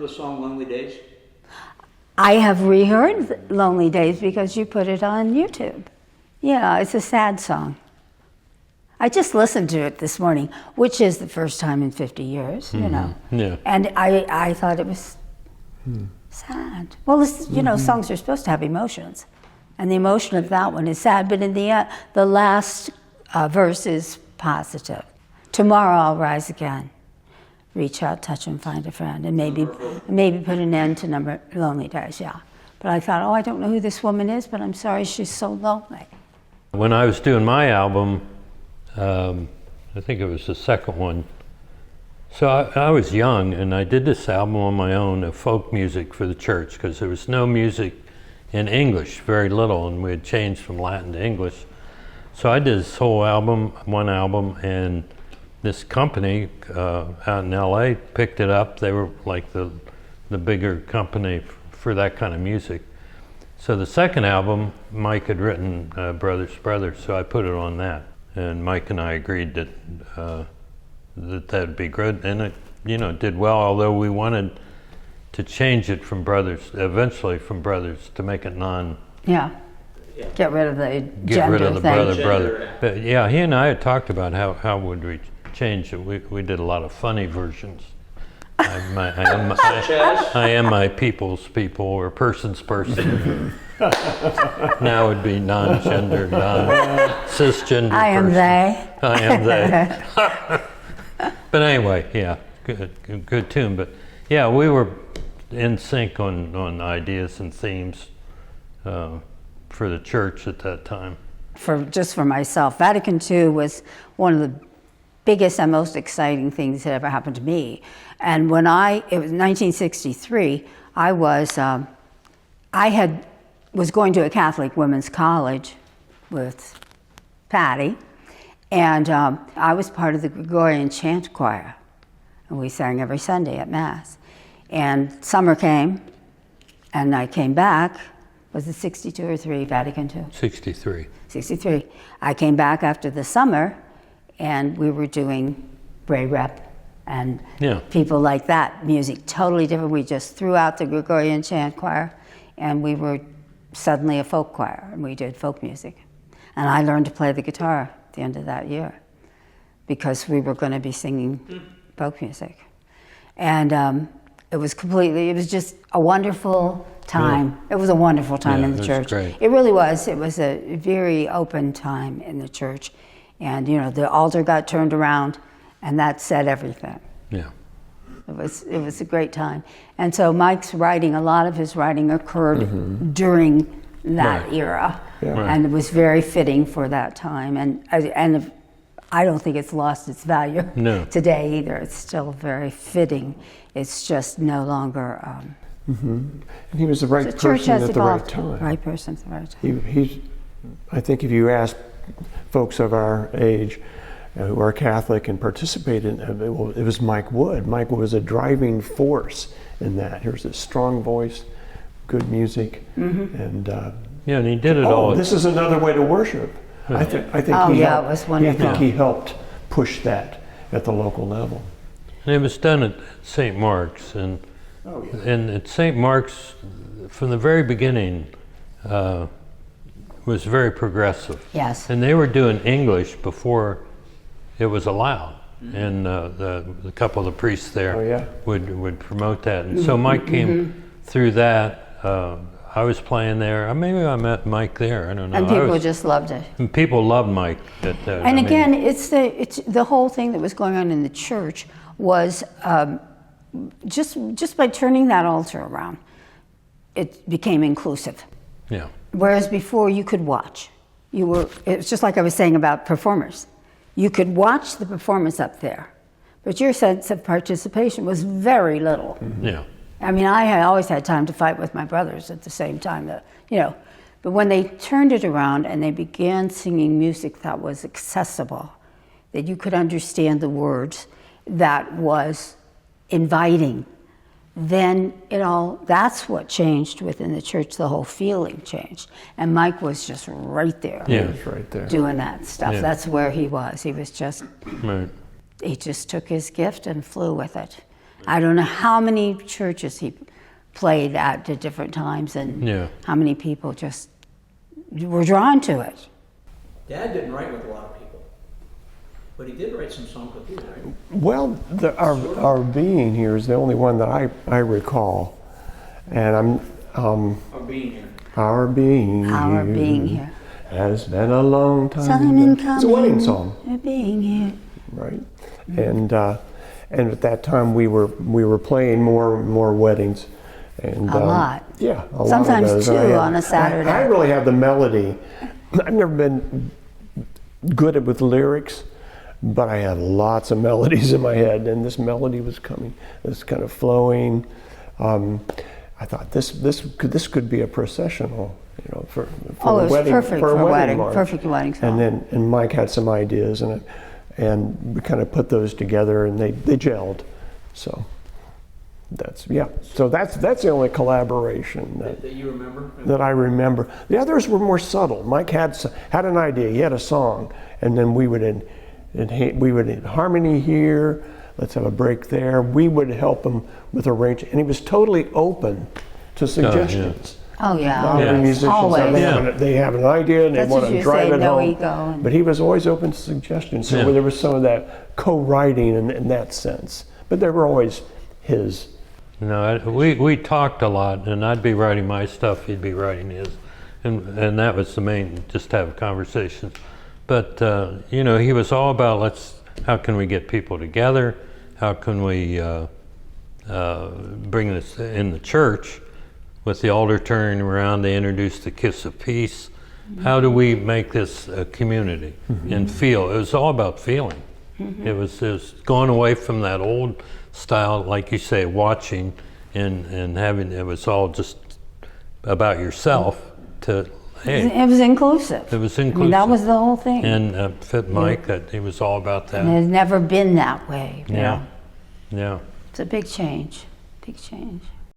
The song Lonely Days? I have reheard Lonely Days because you put it on YouTube. Yeah, it's a sad song. I just listened to it this morning, which is the first time in 50 years, you know. Yeah. And I thought it was sad. Well, this, you know, songs are supposed to have emotions. And the emotion of that one is sad, but in the end, the last verse is positive. Tomorrow I'll rise again. Reach out, touch, and find a friend, and maybe put an end to lonely days, yeah. But I thought, oh, I don't know who this woman is, but I'm sorry she's so lonely. When I was doing my album, I think it was the second one, so I was young, and I did this album on my own of folk music for the church, because there was no music in English, very little, and we had changed from Latin to English. So I did this whole album, one album, and this company out in LA picked it up. They were like the bigger company for that kind of music. So the second album, Mike had written Brothers, Brothers, so I put it on that. And Mike and I agreed that that'd be good, and it, you know, did well, although we wanted to change it from Brothers, eventually from Brothers, to make it Yeah. Get rid of the get gender rid of the thing. brother. But yeah, he and I had talked about how would we change it. We did a lot of funny versions. I am my people's people, or person's person. Now would be non-gendered, cisgender. I am person. they. I am they. But anyway, yeah, good tune. But yeah, we were in sync on ideas and themes for the church at that time. Just for myself, Vatican II was one of the biggest and most exciting things that ever happened to me. And when it was 1963, I was going to a Catholic women's college with Patty, and I was part of the Gregorian chant choir, and we sang every Sunday at Mass. And summer came, and I came back. Was it 62 or 3, Vatican II? 63. 63. I came back after the summer, and we were doing Bray Rep and people like that, music totally different. We just threw out the Gregorian chant choir, and we were suddenly a folk choir, and we did folk music. And I learned to play the guitar at the end of that year, because we were going to be singing folk music. And it was just a wonderful time. Yeah. It was a wonderful time in the church. Great. It really was. It was a very open time in the church. And, you know, the altar got turned around, and that said everything. Yeah. It was a great time. And so Mike's writing, a lot of his writing occurred during that era. Yeah. Right. And it was very fitting for that time. And I don't think it's lost its value today either. It's still very fitting. It's just no longer... And he was the right person at the right time. Right person at the right time. I think if you ask folks of our age who are Catholic and participated, it was Mike Wood. Mike was a driving force in that. Here's a strong voice, good music, and and he did it all. This is another way to worship. I think it was wonderful. I think he helped push that at the local level. And it was done at St. Mark's, and at St. Mark's, from the very beginning, was very progressive. Yes. And they were doing English before it was allowed. And the couple of the priests there would promote that. And so Mike came through that. I was playing there. Maybe I met Mike there. I don't know. And people just loved it. And people loved Mike. And again, it's the whole thing that was going on in the church was just by turning that altar around, it became inclusive. Yeah. Whereas before you could watch. It's just like I was saying about performers. You could watch the performance up there, but your sense of participation was very little. Yeah. I mean, I had always had time to fight with my brothers at the same time, but when they turned it around and they began singing music that was accessible, that you could understand the words, that was inviting, then that's what changed within the church. The whole feeling changed. And Mike was just right there. Yeah, he was right there. Doing that stuff. Yeah. That's where he was. He was just, right. He just took his gift and flew with it. I don't know how many churches he played at different times, and how many people just were drawn to it. Dad didn't write with a lot of people, but he did write some songs with you, right? Well, our being here is the only one that I recall, and Or being here. our being Here has been a long time. Simon coming, It's a wedding song, being here. right? And at that time we were playing more weddings, and A lot. Yeah, a Sometimes lot of those. two And on a Saturday. I really have the melody. I've never been good with lyrics, but I had lots of melodies in my head, and this melody was coming, this kind of flowing. I thought this could be a processional, for It a was wedding, perfect for a wedding march. perfect wedding song. And Mike had some ideas, and we kind of put those together, and they gelled. So that's the only collaboration That you remember? that I remember. The others were more subtle. Mike had an idea. He had a song, and then we would in harmony here. Let's have a break there. We would help him with arrangement, and he was totally open to suggestions. Oh yeah, Not every musician always. they have an idea and That's they want what to you drive say, it no home. ego. But he was always open to suggestions. So there was some of that co-writing in that sense. But they were always his. No, we talked a lot, and I'd be writing my stuff, he'd be writing his, and that was the main, just to have conversations. But he was all about how can we get people together? How can we bring this in the church? With the altar turning around, they introduced the Kiss of Peace. How do we make this a community and feel? It was all about feeling. It was going away from that old style, like you say, watching and having, it was all just about yourself to, hey. It was inclusive. It was inclusive. I mean, that was the whole thing. And fit Mike, that he was all about that. And it has never been that way. Yeah. It's a big change, big change.